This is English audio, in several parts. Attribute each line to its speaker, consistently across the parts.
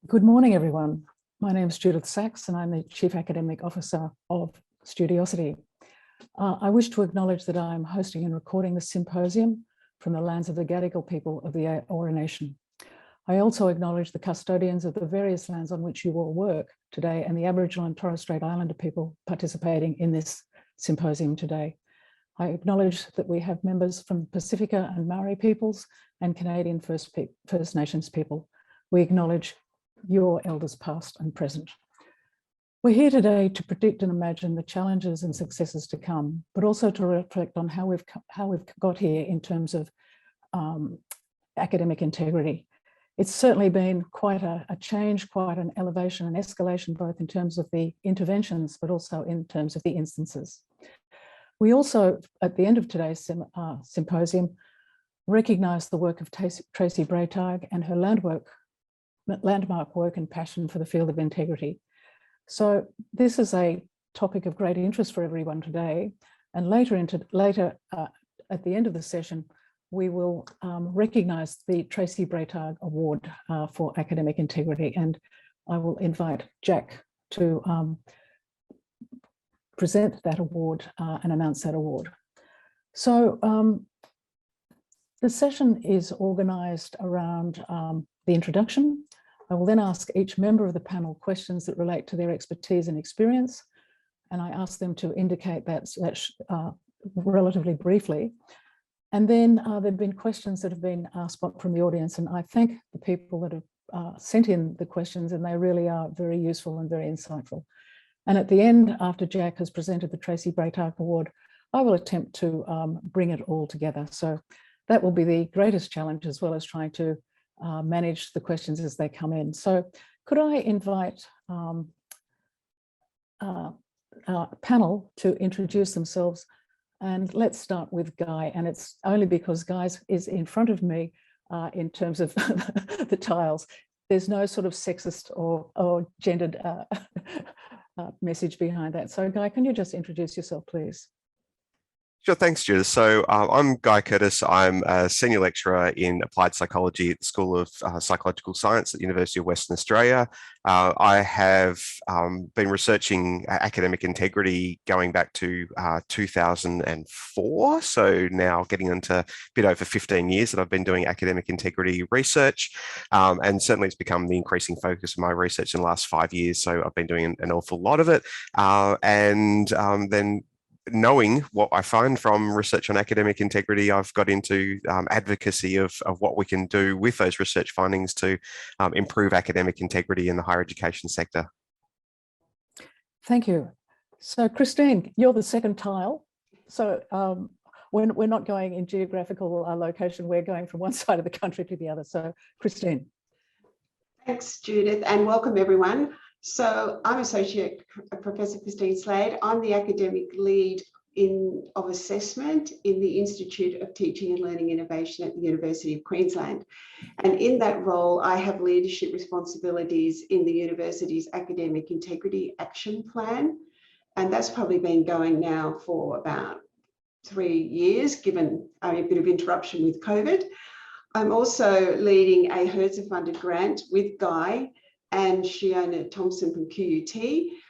Speaker 1: Good morning, everyone. My name is Judyth Sachs, and I'm the Chief Academic Officer of Studiosity. I wish to acknowledge that I'm hosting and recording this symposium from the lands of the Gadigal people of the Eora Nation. I also acknowledge the custodians of the various lands on which you all work today and the Aboriginal and Torres Strait Islander people participating in this symposium today. I acknowledge that we have members from Pacifica and Maori peoples and Canadian First Nations people. We acknowledge your elders past and present. We're here today to predict and imagine the challenges and successes to come, but also to reflect on how we've got here in terms of academic integrity. It's certainly been quite a change, quite an elevation and escalation, both in terms of the interventions, but also in terms of the instances. We also, at the end of today's symposium, recognise the work of Tracey Bretag and her landmark work and passion for the field of integrity. So this is a topic of great interest for everyone today. And later at the end of the session, we will recognise the Tracey Bretag Award for Academic Integrity. And I will invite Jack to present that award and announce that award. So the session is organised around the introduction. I will then ask each member of the panel questions that relate to their expertise and experience, and I ask them to indicate that relatively briefly. And then there have been questions that have been asked from the audience, and I thank the people that have sent in the questions, and they really are very useful and very insightful. And at the end, after Jack has presented the Tracey Bretag Award, I will attempt to bring it all together. So that will be the greatest challenge, as well as trying to manage the questions as they come in. So could I invite our panel to introduce themselves, and let's start with Guy. And it's only because Guy is in front of me in terms of the tiles. There's no sort of sexist or gendered message behind that. So Guy, can you just introduce yourself, please?
Speaker 2: Sure, thanks, Judith. So I'm Guy Curtis. I'm a senior lecturer in applied psychology at the School of Psychological Science at the University of Western Australia. I have been researching academic integrity going back to 2004. So now getting into a bit over 15 years that I've been doing academic integrity research. And certainly it's become the increasing focus of my research in the last 5 years. So I've been doing an awful lot of it. Then knowing what I find from research on academic integrity, I've got into advocacy of what we can do with those research findings to improve academic integrity in the higher education sector.
Speaker 1: Thank you. So Christine, you're the second tile. So we're not going in geographical location, we're going from one side of the country to the other. So Christine.
Speaker 3: Thanks, Judith, and welcome everyone. So I'm Associate Professor Christine Slade. I'm the academic lead of assessment in the Institute of Teaching and Learning Innovation at the University of Queensland. And in that role, I have leadership responsibilities in the university's Academic Integrity Action Plan. And that's probably been going now for about 3 years, given a bit of interruption with COVID. I'm also leading a HERSA-funded grant with Guy and Shiona Thompson from QUT,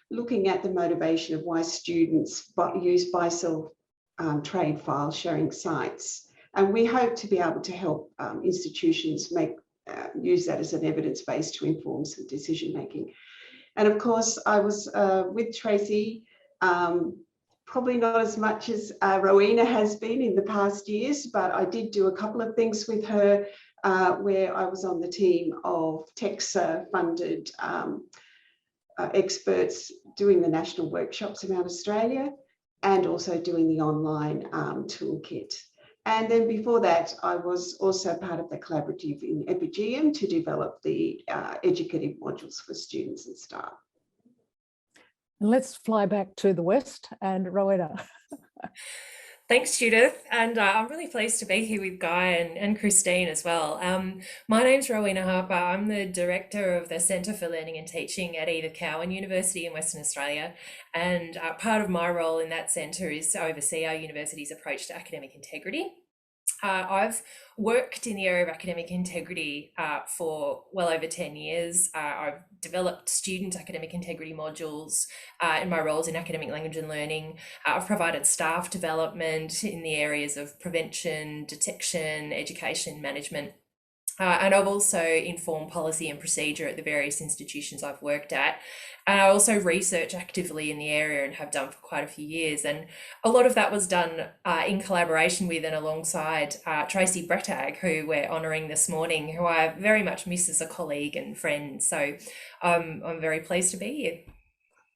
Speaker 3: looking at the motivation of why students use buy-sell trade file sharing sites. And we hope to be able to help institutions use that as an evidence base to inform some decision making. And of course, I was with Tracy, probably not as much as Rowena has been in the past years, but I did do a couple of things with her where I was on the team of TEXA-funded experts doing the national workshops around Australia and also doing the online toolkit. And then before that, I was also part of the collaborative in Epigeum to develop the educative modules for students and staff.
Speaker 1: Let's fly back to the West and Rowena.
Speaker 4: Thanks, Judith. And I'm really pleased to be here with Guy and Christine as well. My name's Rowena Harper. I'm the Director of the Centre for Learning and Teaching at Edith Cowan University in Western Australia. And part of my role in that centre is to oversee our university's approach to academic integrity. I've worked in the area of academic integrity for well over 10 years. I've developed student academic integrity modules in my roles in academic language and learning. I've provided staff development in the areas of prevention, detection, education, management. And I've also informed policy and procedure at the various institutions I've worked at. And I also research actively in the area and have done for quite a few years. And a lot of that was done in collaboration with and alongside Tracey Bretag, who we're honouring this morning, who I very much miss as a colleague and friend. So I'm very pleased to be here.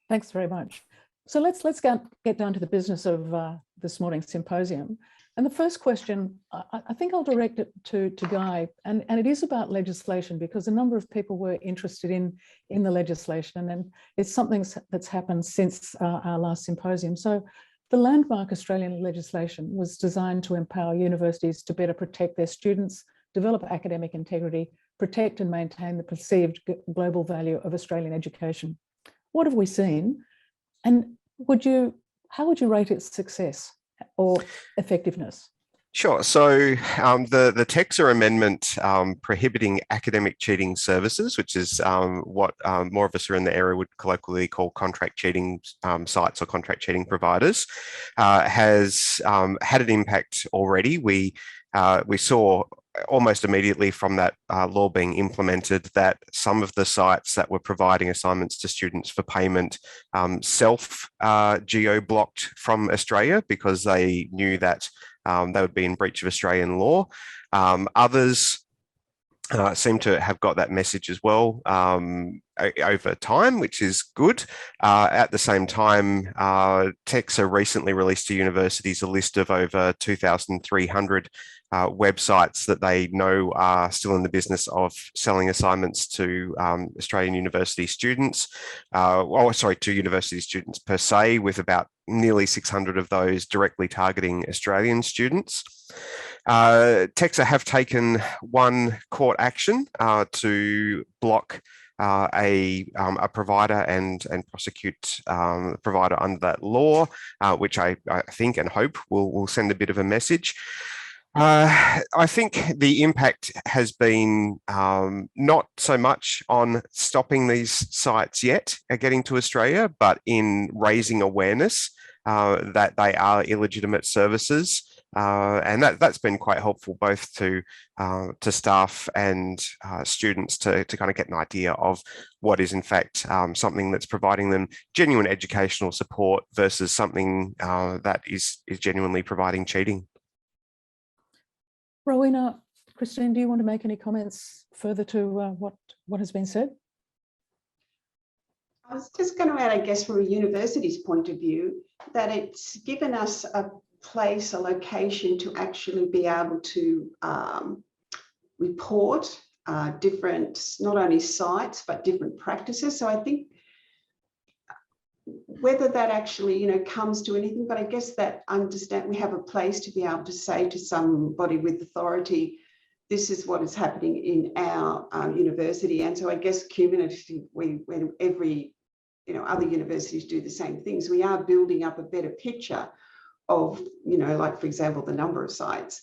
Speaker 1: Thanks very much. So let's get down to the business of this morning's symposium. And the first question, I think I'll direct it to Guy, and it is about legislation, because a number of people were interested in the legislation, and it's something that's happened since our last symposium. So the landmark Australian legislation was designed to empower universities to better protect their students, develop academic integrity, protect and maintain the perceived global value of Australian education. What have we seen? And how would you rate its success or effectiveness?
Speaker 2: Sure. So the TEXA amendment prohibiting academic cheating services, which is what more of us who are in the area would colloquially call contract cheating sites or contract cheating providers, has had an impact already. We saw almost immediately from that law being implemented that some of the sites that were providing assignments to students for payment geo-blocked from Australia because they knew that they would be in breach of Australian law. Others seem to have got that message as well over time, which is good. At the same time, TEXA recently released to universities a list of over 2,300 websites that they know are still in the business of selling assignments to Australian university students, to university students per se, with about nearly 600 of those directly targeting Australian students. TEXA have taken one court action to block a provider and prosecute the provider under that law, which I think and hope will send a bit of a message. I think the impact has been not so much on stopping these sites yet getting to Australia, but in raising awareness that they are illegitimate services. And that's been quite helpful both to staff and students to kind of get an idea of what is in fact something that's providing them genuine educational support versus something that is genuinely providing cheating.
Speaker 1: Rowena, Christine, do you want to make any comments further to what has been said?
Speaker 3: I was just going to add, I guess, from a university's point of view, that it's given us a place, a location to actually be able to report different, not only sites, but different practices. So I think whether that actually, comes to anything, but I guess that we have a place to be able to say to somebody with authority, this is what is happening in our university. And so I guess cumulatively, when every, other universities do the same things, we are building up a better picture of, like, for example, the number of sites,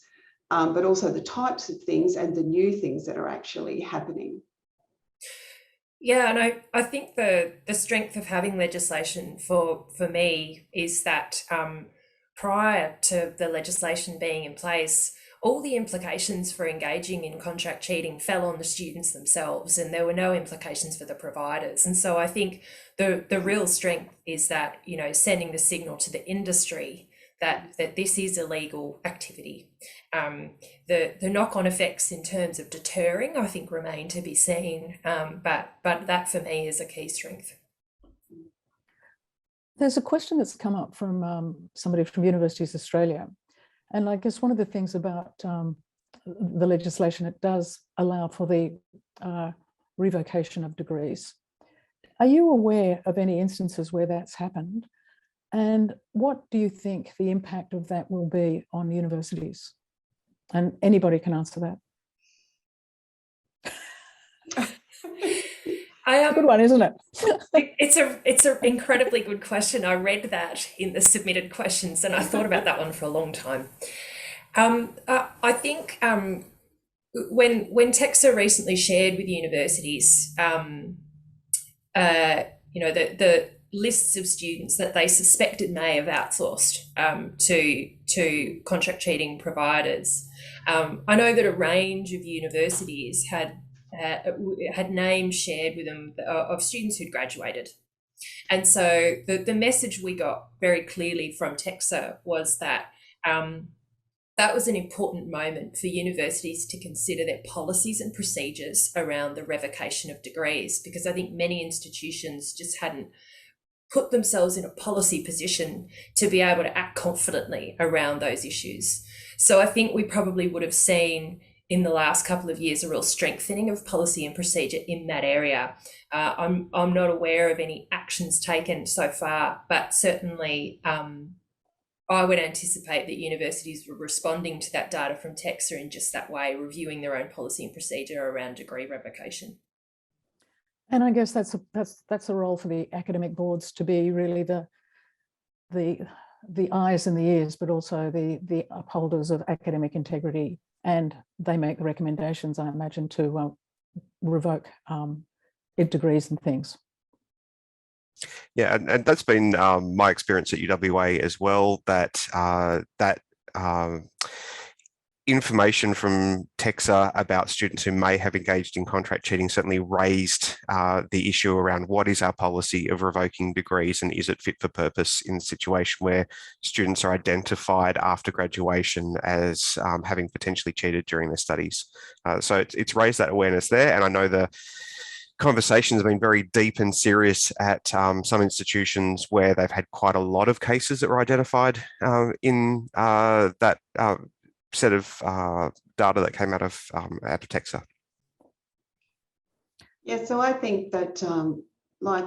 Speaker 3: but also the types of things and the new things that are actually happening.
Speaker 4: Yeah, and I think the strength of having legislation for me is that prior to the legislation being in place, all the implications for engaging in contract cheating fell on the students themselves, and there were no implications for the providers. And so I think the real strength is that, sending the signal to the industry that this is illegal activity. The knock-on effects in terms of deterring, I think, remain to be seen, but that for me is a key strength.
Speaker 1: There's a question that's come up from somebody from Universities Australia, and I guess one of the things about the legislation, it does allow for the revocation of degrees. Are you aware of any instances where that's happened? And what do you think the impact of that will be on universities? And anybody can answer that. It's a good one, isn't it?
Speaker 4: It's an incredibly good question. I read that in the submitted questions and I thought about that one for a long time. I think when TEXA recently shared with universities, the lists of students that they suspected may have outsourced to contract cheating providers, I know that a range of universities had names shared with them of students who'd graduated. And so the message we got very clearly from TEXA was that that was an important moment for universities to consider their policies and procedures around the revocation of degrees, because I think many institutions just hadn't put themselves in a policy position to be able to act confidently around those issues. So I think we probably would have seen in the last couple of years a real strengthening of policy and procedure in that area. I'm not aware of any actions taken so far, but certainly I would anticipate that universities were responding to that data from TEXA in just that way, reviewing their own policy and procedure around degree revocation.
Speaker 1: And I guess that's a role for the academic boards to be really the eyes and the ears, but also the upholders of academic integrity. And they make the recommendations, I imagine, to revoke degrees and things.
Speaker 2: Yeah, and that's been my experience at UWA as well, that information from TEXA about students who may have engaged in contract cheating certainly raised the issue around what is our policy of revoking degrees and is it fit for purpose in a situation where students are identified after graduation as having potentially cheated during their studies. So it's raised that awareness there, and I know the conversations have been very deep and serious at some institutions where they've had quite a lot of cases that were identified in that set of data that came out of TEXA.
Speaker 3: Yeah, so I think that, like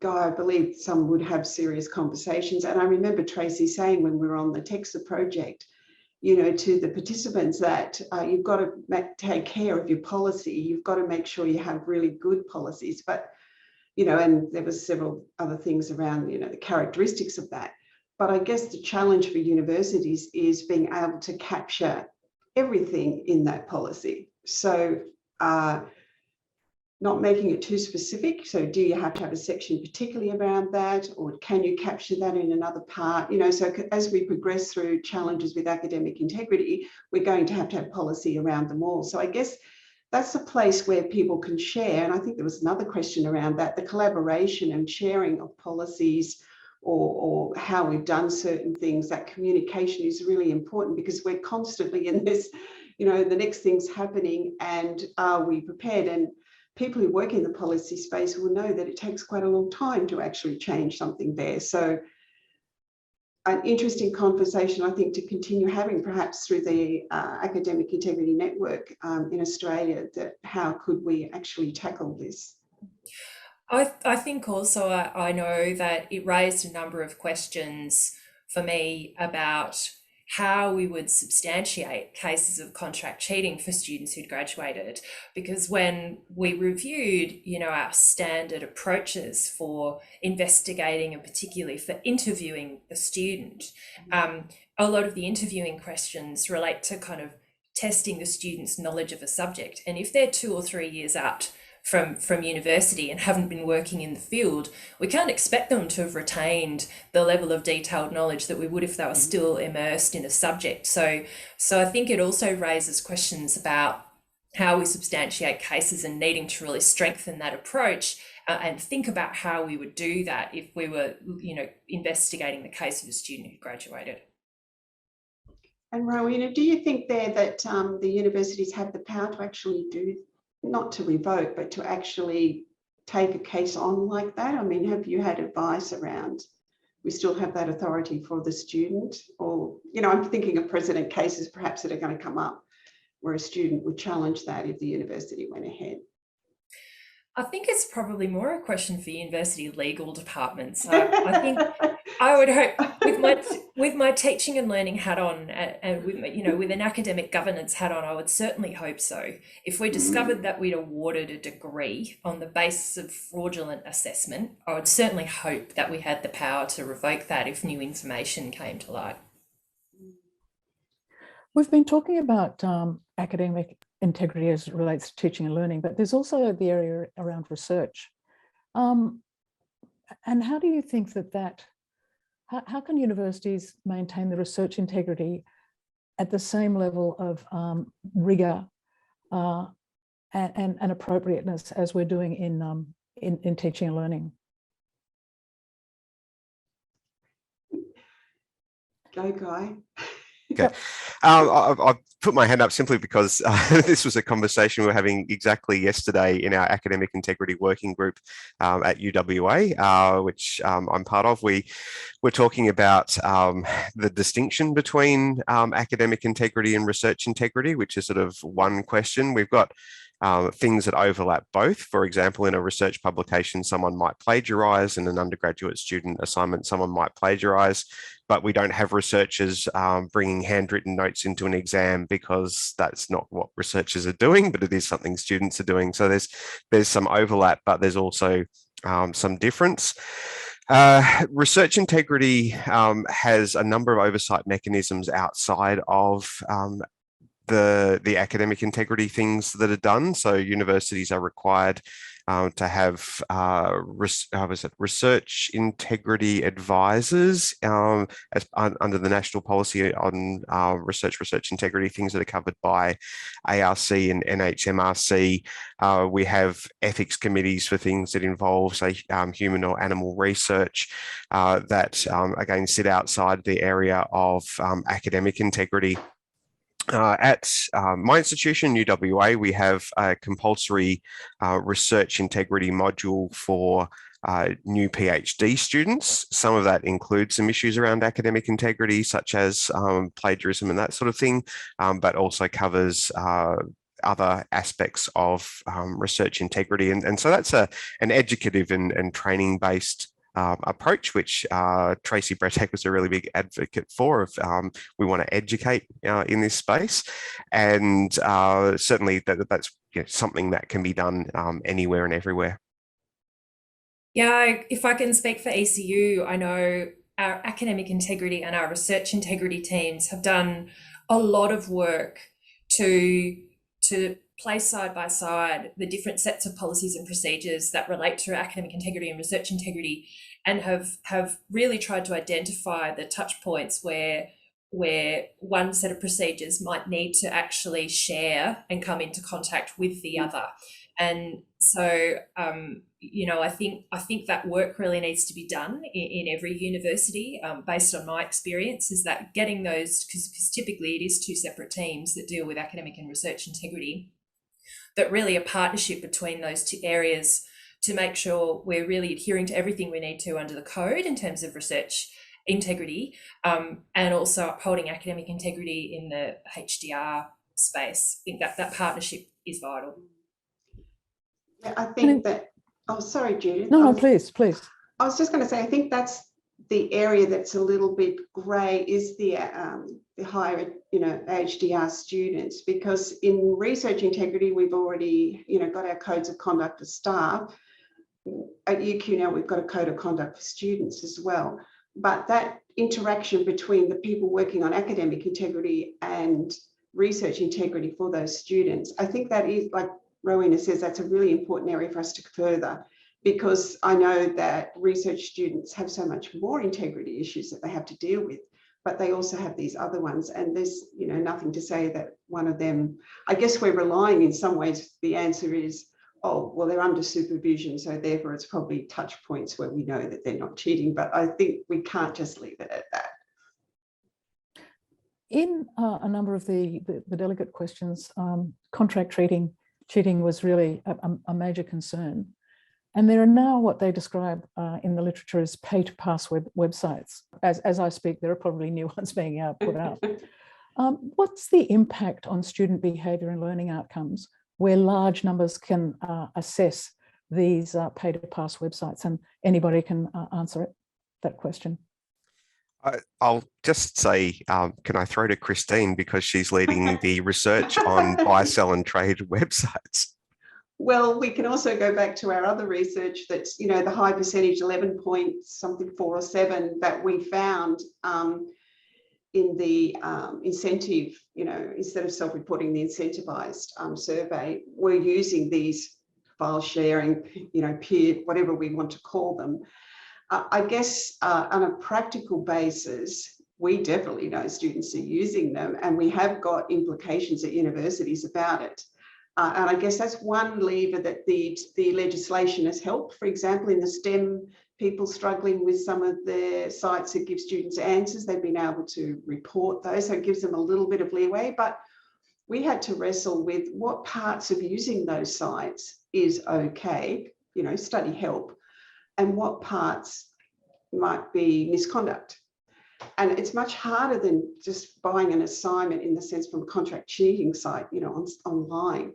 Speaker 3: Guy, I believe some would have serious conversations. And I remember Tracy saying when we were on the TEXA project, to the participants that you've got to take care of your policy. You've got to make sure you have really good policies. But, and there was several other things around, the characteristics of that. But I guess the challenge for universities is being able to capture everything in that policy. So not making it too specific. So do you have to have a section particularly around that, or can you capture that in another part? So as we progress through challenges with academic integrity, we're going to have policy around them all. So I guess that's a place where people can share. And I think there was another question around that, the collaboration and sharing of policies or how we've done certain things. That communication is really important because we're constantly in this, the next thing's happening, and are we prepared? And people who work in the policy space will know that it takes quite a long time to actually change something there. So an interesting conversation, I think, to continue having perhaps through the Academic Integrity Network in Australia, that how could we actually tackle this?
Speaker 4: I think also I know that it raised a number of questions for me about how we would substantiate cases of contract cheating for students who'd graduated, because when we reviewed, our standard approaches for investigating and particularly for interviewing the student, a lot of the interviewing questions relate to kind of testing the student's knowledge of a subject. And if they're 2 or 3 years out from university and haven't been working in the field, we can't expect them to have retained the level of detailed knowledge that we would if they were still immersed in a subject. So I think it also raises questions about how we substantiate cases and needing to really strengthen that approach and think about how we would do that if we were, investigating the case of a student who graduated.
Speaker 3: And Rowena, do you think there that the universities have the power to actually do, not to revoke, but to actually take a case on like that? I mean, have you had advice around, we still have that authority for the student? Or, I'm thinking of precedent cases perhaps that are going to come up where a student would challenge that if the university went ahead.
Speaker 4: I think it's probably more a question for university legal departments. I think I would hope with my teaching and learning hat on, and with an academic governance hat on, I would certainly hope so. If we discovered that we'd awarded a degree on the basis of fraudulent assessment, I would certainly hope that we had the power to revoke that if new information came to light.
Speaker 1: We've been talking about academic integrity as it relates to teaching and learning, but there's also the area around research. And how do you think how can universities maintain the research integrity at the same level of rigor and appropriateness as we're doing in teaching and learning?
Speaker 3: Go, Guy.
Speaker 2: Okay, I've put my hand up simply because this was a conversation we were having exactly yesterday in our academic integrity working group at UWA, which I'm part of. We were talking about the distinction between academic integrity and research integrity, which is sort of one question. We've got things that overlap both. For example, in a research publication, someone might plagiarize, and an undergraduate student assignment, someone might plagiarize, but we don't have researchers bringing handwritten notes into an exam because that's not what researchers are doing, but it is something students are doing. So there's some overlap, but there's also some difference. Research integrity has a number of oversight mechanisms outside of the academic integrity things that are done. So universities are required to have research integrity advisors under the national policy on research integrity, things that are covered by ARC and NHMRC. We have ethics committees for things that involve, say, human or animal research that, again, sit outside the area of academic integrity. At my institution, UWA, we have a compulsory research integrity module for new PhD students. Some of that includes some issues around academic integrity, such as plagiarism and that sort of thing, but also covers other aspects of research integrity. And so that's an educative and training-based approach, which Tracey Bretag was a really big advocate for. We want to educate in this space, and certainly that's something that can be done anywhere and everywhere.
Speaker 4: Yeah, if I can speak for ECU, I know our academic integrity and our research integrity teams have done a lot of work to place side by side the different sets of policies and procedures that relate to academic integrity and research integrity, and have really tried to identify the touch points where one set of procedures might need to actually share and come into contact with the other. And so, I think that work really needs to be done in every university, based on my experience, is that getting those, because typically it is two separate teams that deal with academic and research integrity, that really a partnership between those two areas to make sure we're really adhering to everything we need to under the code in terms of research integrity, and also upholding academic integrity in the HDR space. I think that partnership is vital.
Speaker 3: Yeah, I think that, oh, sorry, Judyth.
Speaker 1: No, please.
Speaker 3: I was just going to say, I think that's the area that's a little bit grey, is the higher, HDR students, because in research integrity, we've already, got our codes of conduct for staff. At UQ now, we've got a code of conduct for students as well. But that interaction between the people working on academic integrity and research integrity for those students, I think that is, like Rowena says, that's a really important area for us to further, because I know that research students have so much more integrity issues that they have to deal with, but they also have these other ones. And there's, nothing to say that one of them, I guess we're relying in some ways, the answer is, oh, well, they're under supervision, so therefore it's probably touch points where we know that they're not cheating. But I think we can't just leave it at that.
Speaker 1: In a number of the delegate questions, contract cheating was really a major concern. And there are now what they describe in the literature as pay-to-pass websites. As I speak, there are probably new ones being put out. What's the impact on student behaviour and learning outcomes where large numbers can assess these pay-to-pass websites? And anybody can answer that question.
Speaker 2: I'll just say, can I throw to Christine, because she's leading the research on buy, sell and trade websites.
Speaker 3: Well, we can also go back to our other research that's, the high percentage, 11 point something 4 or 7 that we found. in the incentive, instead of self-reporting, the incentivized survey, we're using these file sharing, peer, whatever we want to call them. I guess on a practical basis, we definitely know students are using them, and we have got implications at universities about it. And I guess that's one lever that the legislation has helped. For example, in the STEM, people struggling with some of their sites that give students answers, they've been able to report those, so it gives them a little bit of leeway. But we had to wrestle with what parts of using those sites is okay, study help, and what parts might be misconduct. And it's much harder than just buying an assignment in the sense from a contract cheating site, online.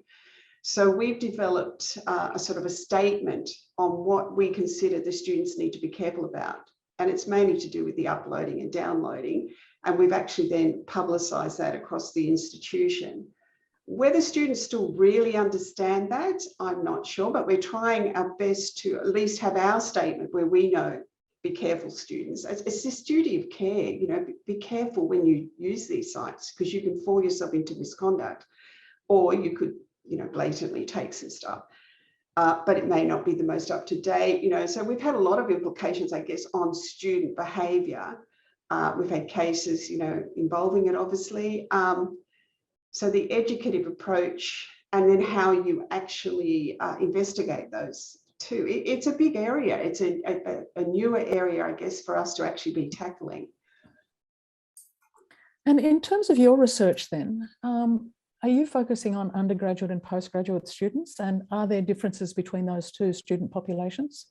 Speaker 3: So we've developed a sort of a statement on what we consider the students need to be careful about. And it's mainly to do with the uploading and downloading. And we've actually then publicised that across the institution. Whether students still really understand that, I'm not sure, but we're trying our best to at least have our statement where we know, be careful, students. It's this duty of care, be careful when you use these sites, because you can fall yourself into misconduct, or you could, blatantly take some stuff. But it may not be the most up to date, so we've had a lot of implications, I guess, on student behaviour. We've had cases, involving it, obviously. So the educative approach, and then how you actually investigate those too. It's a big area. It's a newer area, I guess, for us to actually be tackling.
Speaker 1: And in terms of your research then, are you focusing on undergraduate and postgraduate students? And are there differences between those two student populations?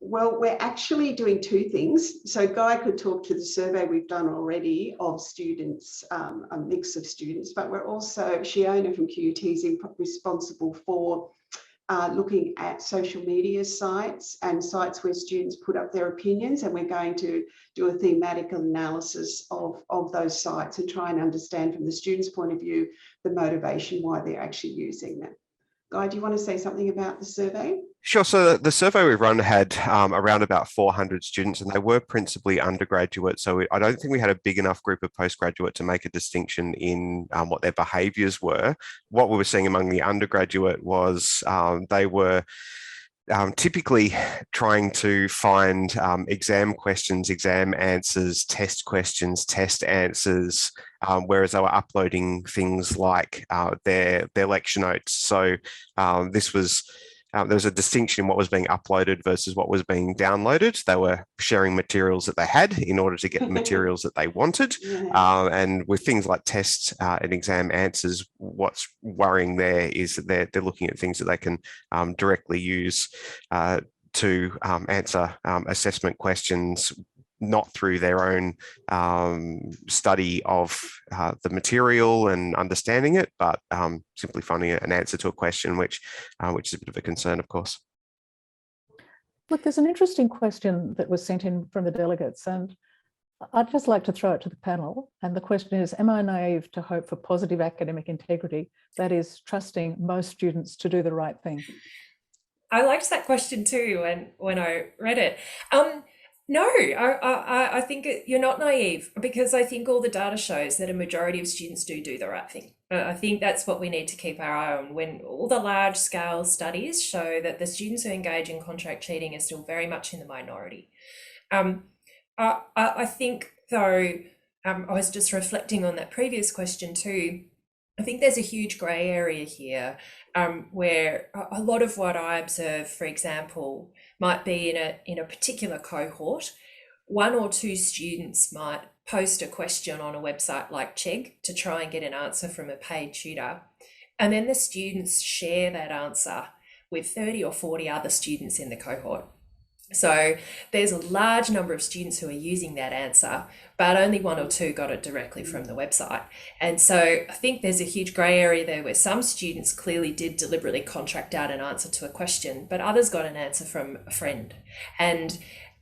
Speaker 3: Well, we're actually doing two things. So Guy could talk to the survey we've done already of students, a mix of students, but we're also, Shiona from QUT is responsible for looking at social media sites and sites where students put up their opinions, and we're going to do a thematic analysis of those sites and try and understand from the students' point of view the motivation why they're actually using them. Guy, do you want to say something about the survey?
Speaker 2: Sure. So the survey we've run had around about 400 students, and they were principally undergraduate. So I don't think we had a big enough group of postgraduate to make a distinction in what their behaviours were. What we were seeing among the undergraduate was they were typically trying to find exam questions, exam answers, test questions, test answers, whereas they were uploading things like their lecture notes. So this was there was a distinction in what was being uploaded versus what was being downloaded. They were sharing materials that they had in order to get the materials that they wanted.
Speaker 3: Yeah.
Speaker 2: And with things like tests and exam answers, what's worrying there is that they're looking at things that they can directly use to answer assessment questions, not through their own study of the material and understanding it, but simply finding an answer to a question, which is a bit of a concern, of course.
Speaker 1: Look, there's an interesting question that was sent in from the delegates, and I'd just like to throw it to the panel. And the question is, am I naive to hope for positive academic integrity, that is, trusting most students to do the right thing?
Speaker 4: I liked that question too when I read it. No, I think you're not naive, because I think all the data shows that a majority of students do the right thing. I think that's what we need to keep our eye on. When all the large scale studies show that the students who engage in contract cheating are still very much in the minority. I think, though, I was just reflecting on that previous question too. I think there's a huge grey area here where a lot of what I observe, for example, might be in a particular cohort. One or two students might post a question on a website like Chegg to try and get an answer from a paid tutor. And then the students share that answer with 30 or 40 other students in the cohort. So there's a large number of students who are using that answer, but only one or two got it directly from the website. And so I think there's a huge grey area there where some students clearly did deliberately contract out an answer to a question, but others got an answer from a friend. And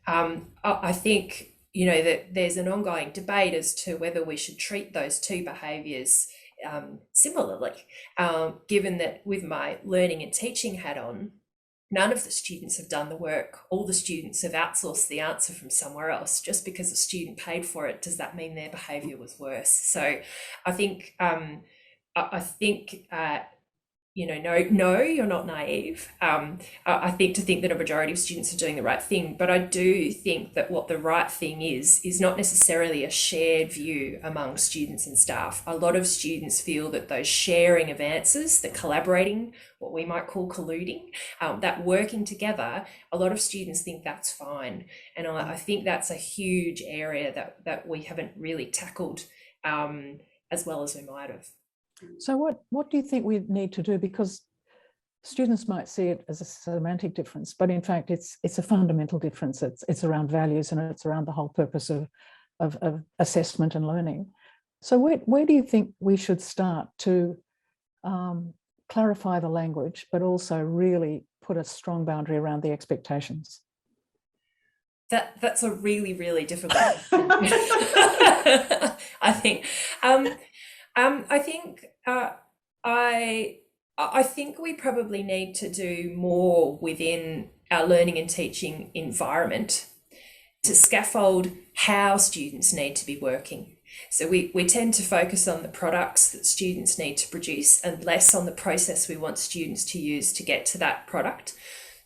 Speaker 4: I think, that there's an ongoing debate as to whether we should treat those two behaviours similarly, given that with my learning and teaching hat on, none of the students have done the work. All the students have outsourced the answer from somewhere else. Just because a student paid for it, does that mean their behaviour was worse? So I think you know, no, you're not naive. I think that a majority of students are doing the right thing, but I do think that what the right thing is not necessarily a shared view among students and staff. A lot of students feel that those sharing of answers, the collaborating, what we might call colluding, that working together, a lot of students think that's fine. And I think that's a huge area that we haven't really tackled as well as we might have.
Speaker 1: So what do you think we need to do? Because students might see it as a semantic difference, but in fact, it's a fundamental difference. It's around values, and it's around the whole purpose of assessment and learning. So where do you think we should start to clarify the language, but also really put a strong boundary around the expectations?
Speaker 4: That's a really, really difficult question. I think we probably need to do more within our learning and teaching environment to scaffold how students need to be working. So we tend to focus on the products that students need to produce and less on the process we want students to use to get to that product.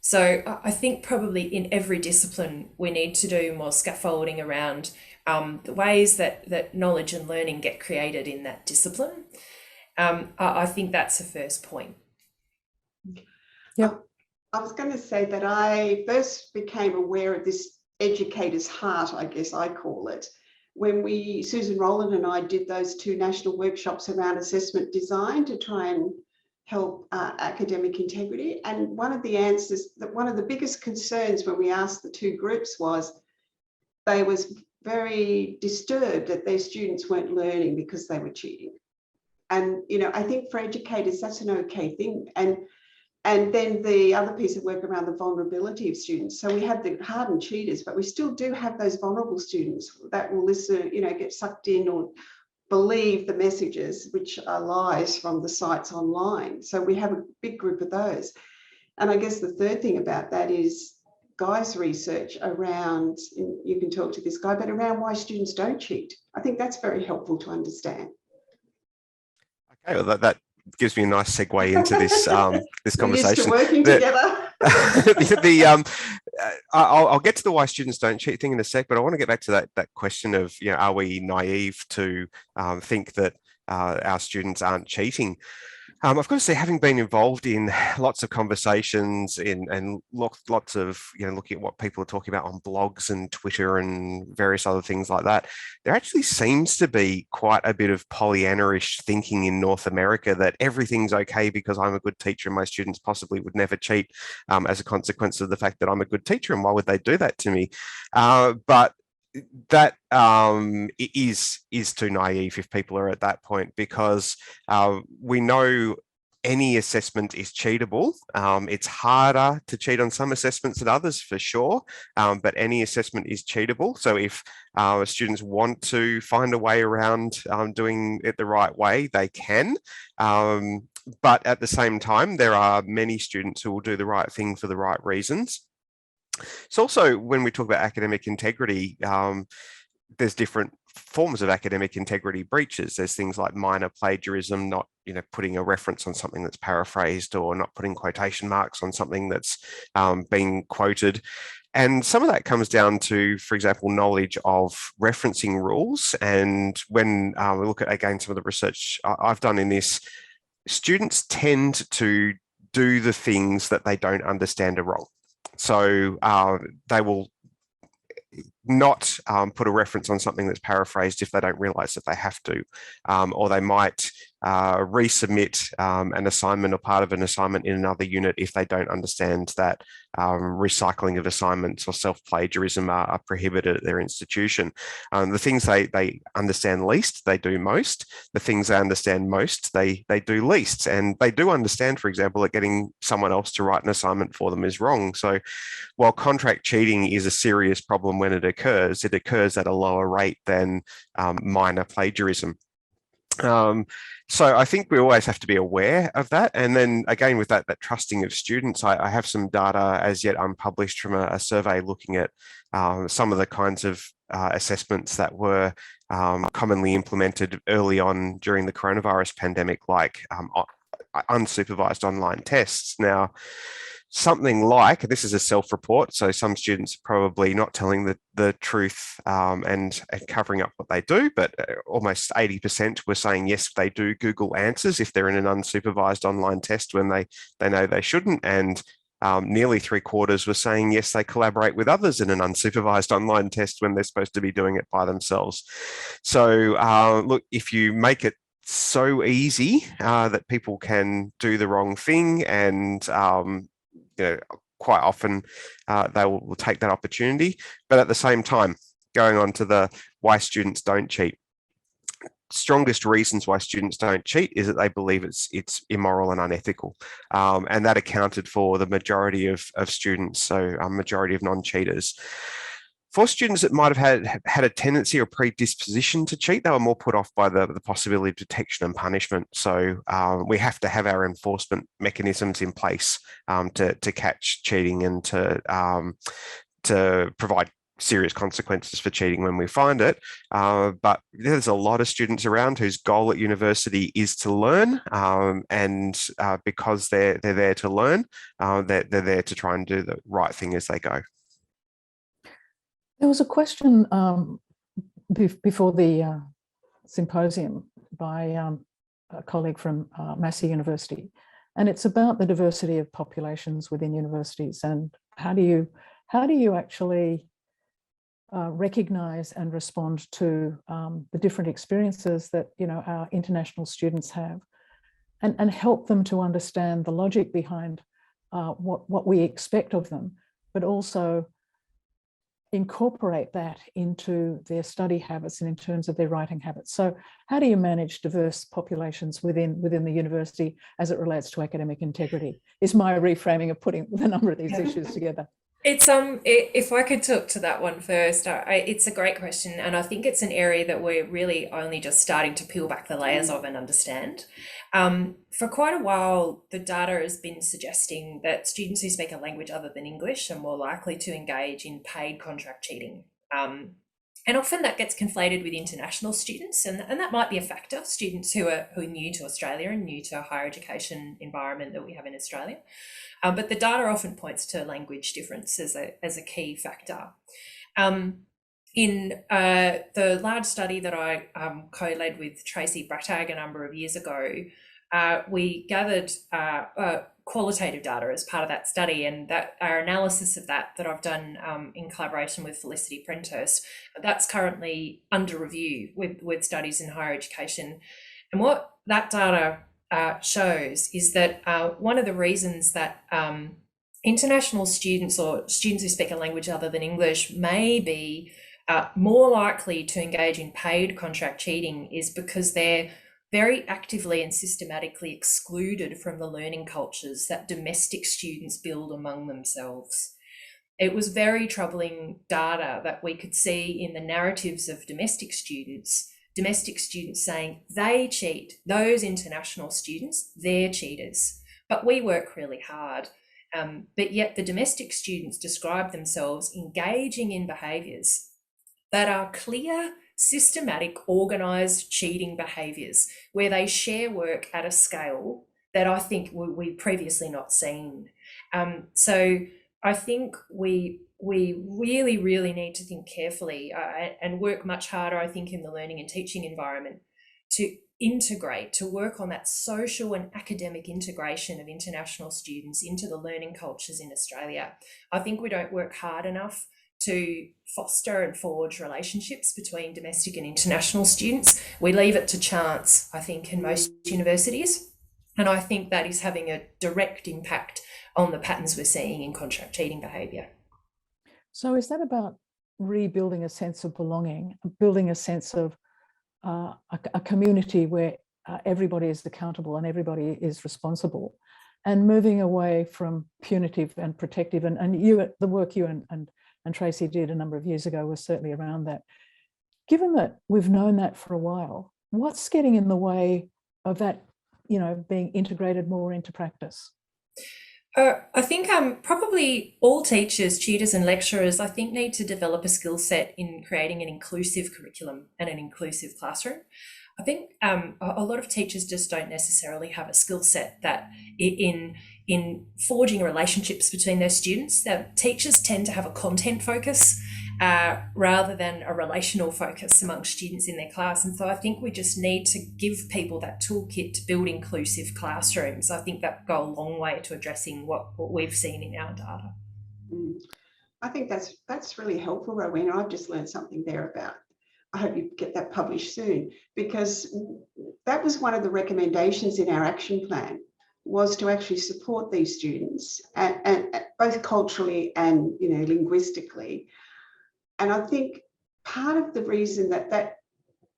Speaker 4: So I think probably in every discipline, we need to do more scaffolding around the ways that knowledge and learning get created in that discipline. I think that's the first point.
Speaker 1: Yeah.
Speaker 3: I was going to say that I first became aware of this educator's heart, I guess I call it, when Susan Rowland and I did those 2 national workshops around assessment design to try and help academic integrity. And one of the answers, that one of the biggest concerns when we asked the 2 groups was they was very disturbed that their students weren't learning because they were cheating. And, you know, I think for educators, that's an okay thing. And then the other piece of work around the vulnerability of students. So we have the hardened cheaters, but we still do have those vulnerable students that will listen, you know, get sucked in or believe the messages, which are lies from the sites online. So we have a big group of those. And I guess the third thing about that is Guy's research around, you can talk to this guy, but around why students don't cheat. I think that's very helpful to understand.
Speaker 2: Okay, well, that gives me a nice segue into this this conversation.
Speaker 3: We're used to working together.
Speaker 2: I'll get to the why students don't cheat thing in a sec, but I want to get back to that question of, you know, are we naive to think that our students aren't cheating? I've got to say, having been involved in lots of conversations and lots of, you know, looking at what people are talking about on blogs and Twitter and various other things like that, there actually seems to be quite a bit of Pollyanna-ish thinking in North America that everything's okay because I'm a good teacher and my students possibly would never cheat as a consequence of the fact that I'm a good teacher, and why would they do that to me? But that is too naive if people are at that point, because we know any assessment is cheatable. It's harder to cheat on some assessments than others, for sure, but any assessment is cheatable. So if students want to find a way around doing it the right way, they can. But at the same time, there are many students who will do the right thing for the right reasons. It's also, when we talk about academic integrity, there's different forms of academic integrity breaches. There's things like minor plagiarism, not, you know, putting a reference on something that's paraphrased, or not putting quotation marks on something that's being quoted. And some of that comes down to, for example, knowledge of referencing rules. And when we look at, again, some of the research I've done in this, students tend to do the things that they don't understand are wrong. So they will not put a reference on something that's paraphrased if they don't realise that they have to, or they might resubmit an assignment or part of an assignment in another unit if they don't understand that recycling of assignments or self-plagiarism are prohibited at their institution. The things they understand least, they do most. The things they understand most, they do least. And they do understand, for example, that getting someone else to write an assignment for them is wrong. So while contract cheating is a serious problem when it occurs at a lower rate than minor plagiarism. So I think we always have to be aware of that. And then again, with that trusting of students, I have some data as yet unpublished from a survey looking at some of the kinds of assessments that were commonly implemented early on during the coronavirus pandemic, like unsupervised online tests. Now, something like, this is a self-report, so some students are probably not telling the truth and covering up what they do, but almost 80% were saying yes, they do Google Answers if they're in an unsupervised online test when they know they shouldn't, and nearly 3/4 were saying yes, they collaborate with others in an unsupervised online test when they're supposed to be doing it by themselves. So look, if you make it so easy that people can do the wrong thing, and quite often they will take that opportunity. But at the same time, going on to the why students don't cheat, strongest reasons why students don't cheat is that they believe it's immoral and unethical, and that accounted for the majority of students, so a majority of non-cheaters. For students that might have had a tendency or predisposition to cheat, they were more put off by the possibility of detection and punishment. So we have to have our enforcement mechanisms in place to catch cheating and to provide serious consequences for cheating when we find it. But there's a lot of students around whose goal at university is to learn, and because they're there to learn, they're there to try and do the right thing as they go.
Speaker 1: There was a question before the symposium by a colleague from Massey University, and it's about the diversity of populations within universities, and how do you actually recognise and respond to the different experiences that our international students have, and help them to understand the logic behind what we expect of them, but also incorporate that into their study habits and in terms of their writing habits. So how do you manage diverse populations within the university as it relates to academic integrity, is my reframing of putting a number of these issues together.
Speaker 4: It's if I could talk to that one first, it's a great question, and I think it's an area that we're really only just starting to peel back the layers of and understand. For quite a while, the data has been suggesting that students who speak a language other than English are more likely to engage in paid contract cheating. And often that gets conflated with international students, and that might be a factor, students who are new to Australia and new to a higher education environment that we have in Australia. But the data often points to language difference as a key factor. In the large study that I co-led with Tracey Bretag a number of years ago, we gathered qualitative data as part of that study, and that our analysis of that I've done in collaboration with Felicity Prenthurst, that's currently under review with studies in higher education. And what that data shows is that one of the reasons that international students or students who speak a language other than English may be more likely to engage in paid contract cheating is because they're very actively and systematically excluded from the learning cultures that domestic students build among themselves. It was very troubling data that we could see in the narratives of domestic students saying they cheat, those international students, they're cheaters, but we work really hard. But yet the domestic students describe themselves engaging in behaviours that are clear, systematic, organised cheating behaviours, where they share work at a scale that I think we've previously not seen. So I think we really, really need to think carefully and work much harder, I think, in the learning and teaching environment to integrate, to work on that social and academic integration of international students into the learning cultures in Australia. I think we don't work hard enough to foster and forge relationships between domestic and international students. We leave it to chance, I think, in most universities. And I think that is having a direct impact on the patterns we're seeing in contract cheating behaviour.
Speaker 1: So is that about rebuilding a sense of belonging, building a sense of a community where everybody is accountable and everybody is responsible, and moving away from punitive and protective, and the work you and Tracy did a number of years ago was certainly around that. Given that we've known that for a while, what's getting in the way that, being integrated more into practice?
Speaker 4: I think probably all teachers, tutors and lecturers, I think, need to develop a skill set in creating an inclusive curriculum and an inclusive classroom. I think a lot of teachers just don't necessarily have a skill set that in forging relationships between their students. That teachers tend to have a content focus rather than a relational focus among students in their class. And so I think we just need to give people that toolkit to build inclusive classrooms. I think that go a long way to addressing what we've seen in our data.
Speaker 3: I think that's really helpful, Rowena. I've just learned something there about. I hope you get that published soon, because that was one of the recommendations in our action plan, was to actually support these students and both culturally and linguistically. And I think part of the reason that,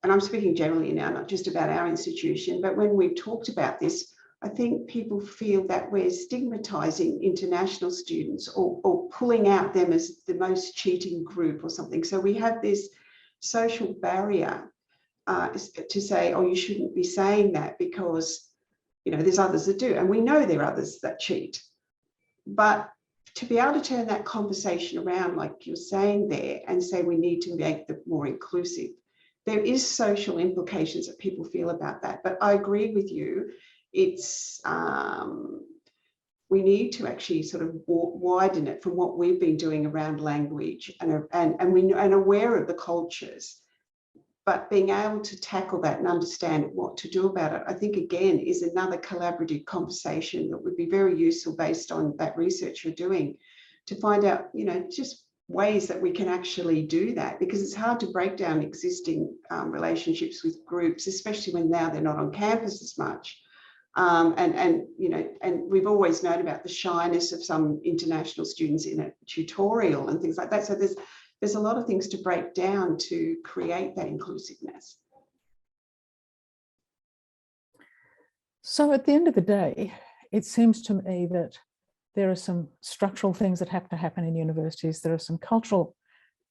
Speaker 3: and I'm speaking generally now, not just about our institution, but when we've talked about this, I think people feel that we're stigmatizing international students or pulling out them as the most cheating group or something. So we have this social barrier to say, oh, you shouldn't be saying that because, there's others that do. And we know there are others that cheat. But to be able to turn that conversation around, like you're saying there, and say we need to make them more inclusive, there is social implications that people feel about that. But I agree with you. It's we need to actually sort of widen it from what we've been doing around language and aware of the cultures, but being able to tackle that and understand what to do about it, I think, again, is another collaborative conversation that would be very useful based on that research you're doing, to find out, just ways that we can actually do that, because it's hard to break down existing relationships with groups, especially when now they're not on campus as much. And we've always known about the shyness of some international students in a tutorial and things like that. So there's a lot of things to break down to create that inclusiveness.
Speaker 1: So at the end of the day, it seems to me that there are some structural things that have to happen in universities. There are some cultural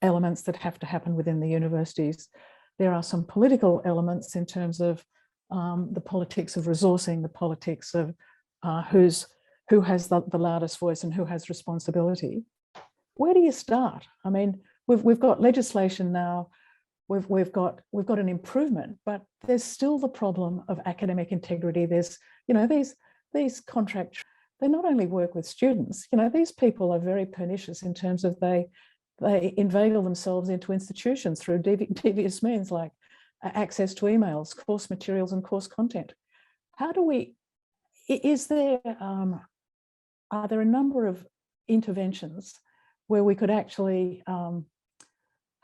Speaker 1: elements that have to happen within the universities. There are some political elements in terms of the politics of resourcing, the politics of who has the loudest voice and who has responsibility. Where do you start? I mean, we've got legislation now. We've got an improvement, but there's still the problem of academic integrity. There's these contracts. They not only work with students. These people are very pernicious in terms of they inveigle themselves into institutions through devious means like access to emails, course materials, and course content. Are there a number of interventions where we could actually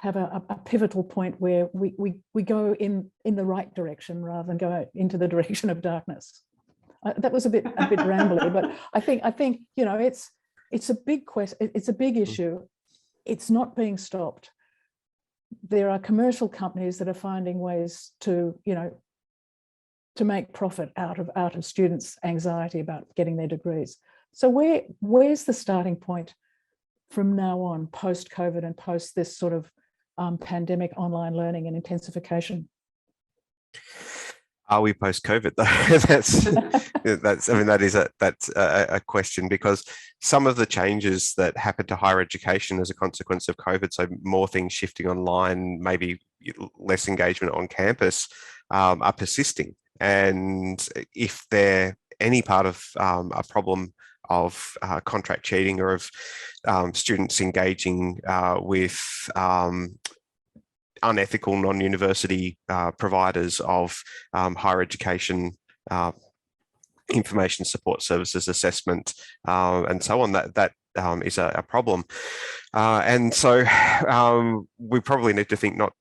Speaker 1: have a pivotal point where we go in the right direction rather than go into the direction of darkness? That was a bit rambly, but I think it's a big question. It's a big issue. It's not being stopped. There are commercial companies that are finding ways to make profit out of students' anxiety about getting their degrees. So where's the starting point from now on, post-COVID and post this sort of pandemic online learning and intensification?
Speaker 2: Are we post-COVID though? that's a question, because some of the changes that happened to higher education as a consequence of COVID, so more things shifting online, maybe less engagement on campus, are persisting. And if they're any part of a problem of contract cheating or of students engaging with unethical non-university providers of higher education information support services, assessment, and so on, that is a problem. And so we probably need to think not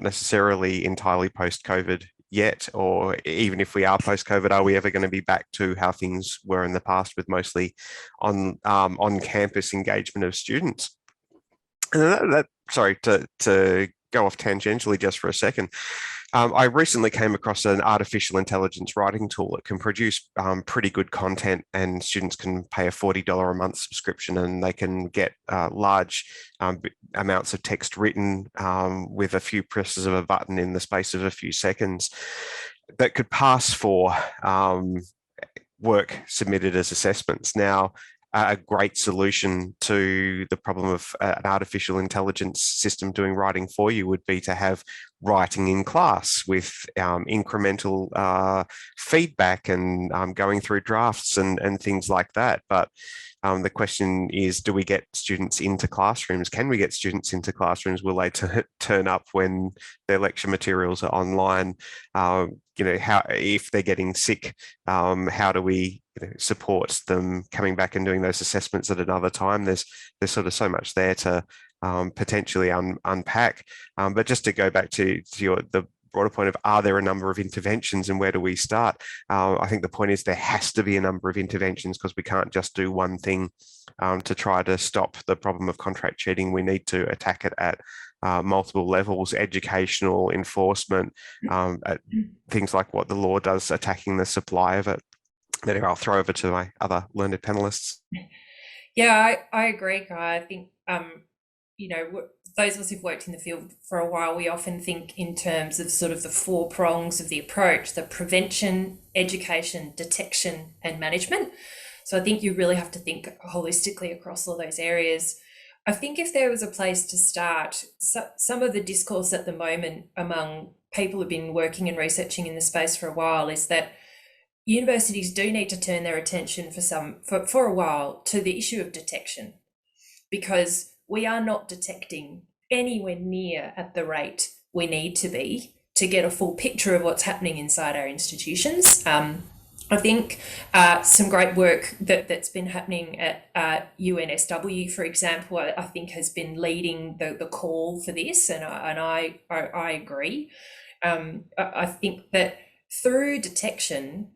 Speaker 2: necessarily entirely post-COVID yet, or even if we are post-COVID, are we ever going to be back to how things were in the past with mostly on-campus engagement of students? And sorry to go off tangentially just for a second. I recently came across an artificial intelligence writing tool that can produce pretty good content, and students can pay a $40 a month subscription, and they can get large amounts of text written with a few presses of a button in the space of a few seconds. that could pass for work submitted as assessments. Now, a great solution to the problem of an artificial intelligence system doing writing for you would be to have writing in class with incremental feedback and going through drafts and things like that. But the question is, do we get students into classrooms? Can we get students into classrooms? Will they turn up when their lecture materials are online? How, if they're getting sick, how do we support them coming back and doing those assessments at another time? There's sort of so much there to potentially unpack. But just to go back to the broader point of, are there a number of interventions and where do we start? I think the point is there has to be a number of interventions, because we can't just do one thing to try to stop the problem of contract cheating. We need to attack it at multiple levels: educational, enforcement, at things like what the law does, attacking the supply of it. Then I'll throw over to my other learned panelists.
Speaker 4: Yeah, I agree, Guy. I think, those of us who've worked in the field for a while, we often think in terms of sort of the 4 prongs of the approach: the prevention, education, detection, and management. So I think you really have to think holistically across all those areas. I think if there was a place to start, some of the discourse at the moment among people who've been working and researching in the space for a while is that universities do need to turn their attention for a while to the issue of detection, because we are not detecting anywhere near at the rate we need to be to get a full picture of what's happening inside our institutions. I think some great work that's been happening at UNSW, for example, I think has been leading the call for this, and I agree. I think that through detection,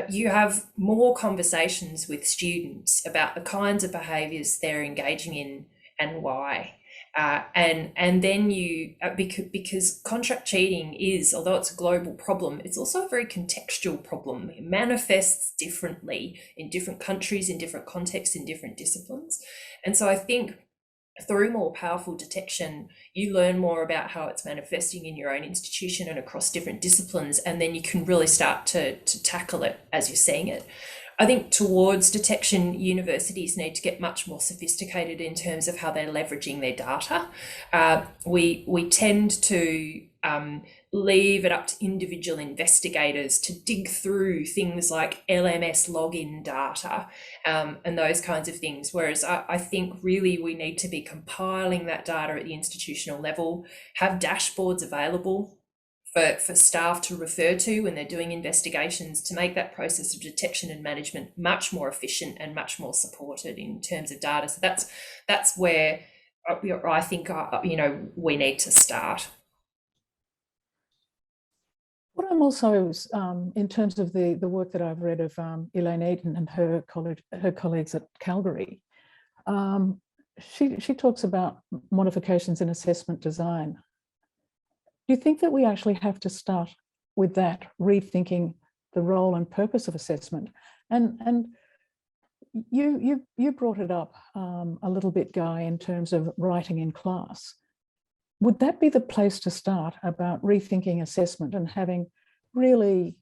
Speaker 4: you have more conversations with students about the kinds of behaviours they're engaging in and why. And then you, because contract cheating is, although it's a global problem, it's also a very contextual problem. It manifests differently in different countries, in different contexts, in different disciplines. And so I think through more powerful detection, you learn more about how it's manifesting in your own institution and across different disciplines, and then you can really start to tackle it as you're seeing it. I think towards detection, universities need to get much more sophisticated in terms of how they're leveraging their data. We tend to leave it up to individual investigators to dig through things like LMS login data and those kinds of things, whereas I think really we need to be compiling that data at the institutional level, have dashboards available for staff to refer to when they're doing investigations, to make that process of detection and management much more efficient and much more supported in terms of data. So that's where I think we need to start.
Speaker 1: What I'm also, in terms of the work that I've read of Elaine Eaton and her colleagues at Calgary, she talks about modifications in assessment design. Do you think that we actually have to start with that, rethinking the role and purpose of assessment? And you brought it up a little bit, Guy, in terms of writing in class. Would that be the place to start about rethinking assessment and having really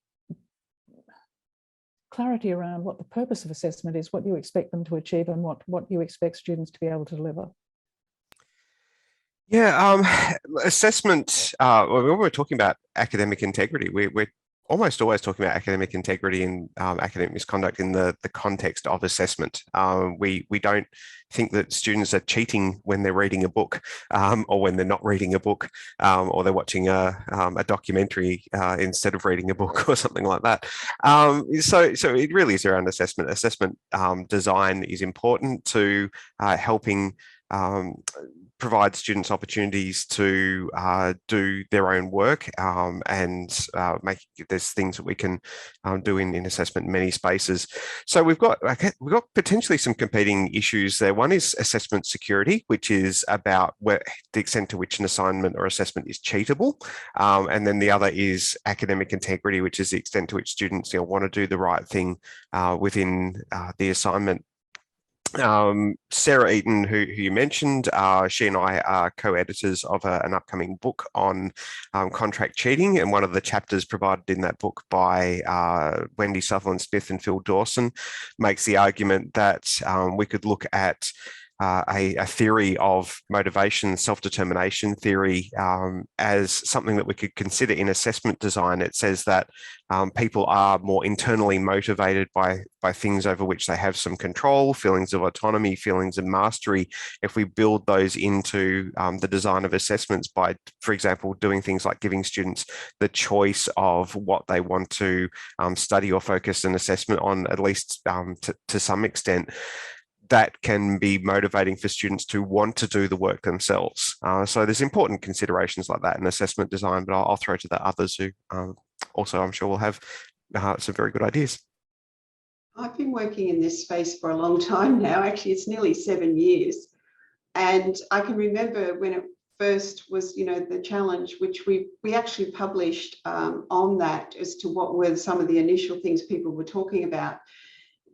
Speaker 1: clarity around what the purpose of assessment is, what you expect them to achieve, and what you expect students to be able to deliver?
Speaker 2: Yeah, assessment, when we're talking about academic integrity, we're almost always talking about academic integrity and academic misconduct in the context of assessment. We don't think that students are cheating when they're reading a book or when they're not reading a book or they're watching a documentary instead of reading a book or something like that. So it really is around assessment. Assessment design is important to helping provide students opportunities to do their own work and there's things that we can do in assessment in many spaces. So we've got potentially some competing issues there. One is assessment security, which is about the extent to which an assignment or assessment is cheatable, and then the other is academic integrity, which is the extent to which students want to do the right thing within the assignment. Sarah Eaton, who you mentioned, she and I are co-editors of an upcoming book on contract cheating, and one of the chapters provided in that book by Wendy Sutherland-Smith and Phil Dawson makes the argument that we could look at a theory of motivation, self-determination theory, as something that we could consider in assessment design. It says that people are more internally motivated by things over which they have some control, feelings of autonomy, feelings of mastery. If we build those into the design of assessments by, for example, doing things like giving students the choice of what they want to study or focus an assessment on, at least to some extent, that can be motivating for students to want to do the work themselves. So there's important considerations like that in assessment design, but I'll throw to the others who also I'm sure will have some very good ideas.
Speaker 3: I've been working in this space for a long time now. Actually, it's nearly 7 years. And I can remember when it first was, the challenge, which we actually published on that as to what were some of the initial things people were talking about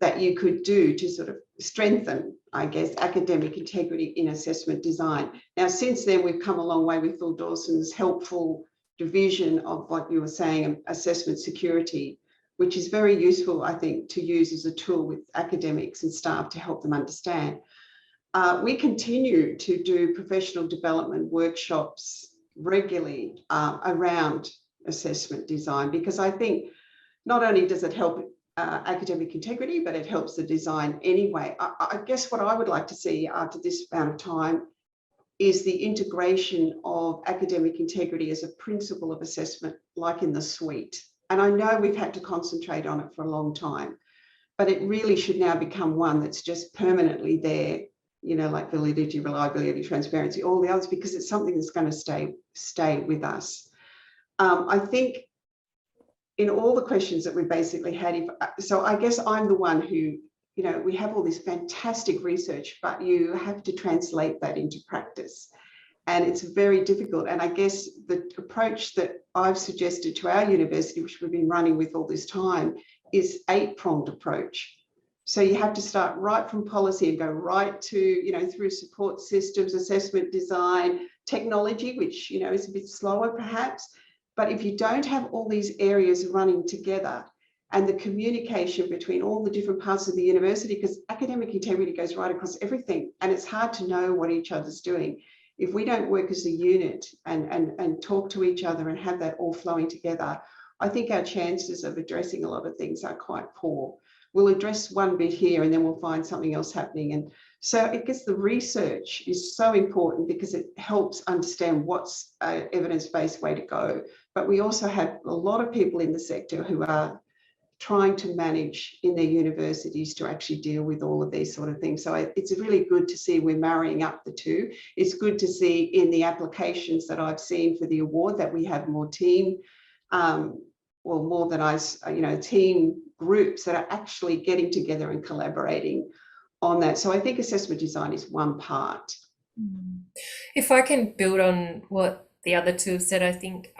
Speaker 3: that you could do to sort of strengthen, I guess, academic integrity in assessment design. Now, since then, we've come a long way with Phil Dawson's helpful division of what you were saying, assessment security, which is very useful, I think, to use as a tool with academics and staff to help them understand. We continue to do professional development workshops regularly around assessment design, because I think not only does it help academic integrity, but it helps the design anyway. I guess what I would like to see after this amount of time is the integration of academic integrity as a principle of assessment, like in the suite. And I know we've had to concentrate on it for a long time, but it really should now become one that's just permanently there, like validity, reliability, transparency, all the others, because it's something that's going to stay with us. I think in all the questions that we basically had, so I guess I'm the one who, we have all this fantastic research, but you have to translate that into practice. And it's very difficult. And I guess the approach that I've suggested to our university, which we've been running with all this time, is 8-pronged approach. So you have to start right from policy and go right to, through support systems, assessment design, technology, which, is a bit slower perhaps. But if you don't have all these areas running together and the communication between all the different parts of the university, because academic integrity goes right across everything, and it's hard to know what each other's doing. If we don't work as a unit and talk to each other and have that all flowing together, I think our chances of addressing a lot of things are quite poor. We'll address one bit here and then we'll find something else happening. And so I guess the research is so important because it helps understand what's an evidence-based way to go. But we also have a lot of people in the sector who are trying to manage in their universities to actually deal with all of these sort of things. So it's really good to see we're marrying up the two. It's good to see in the applications that I've seen for the award that we have more team, more than team groups that are actually getting together and collaborating on that. So I think assessment design is one part.
Speaker 4: If I can build on what the other two have said, I think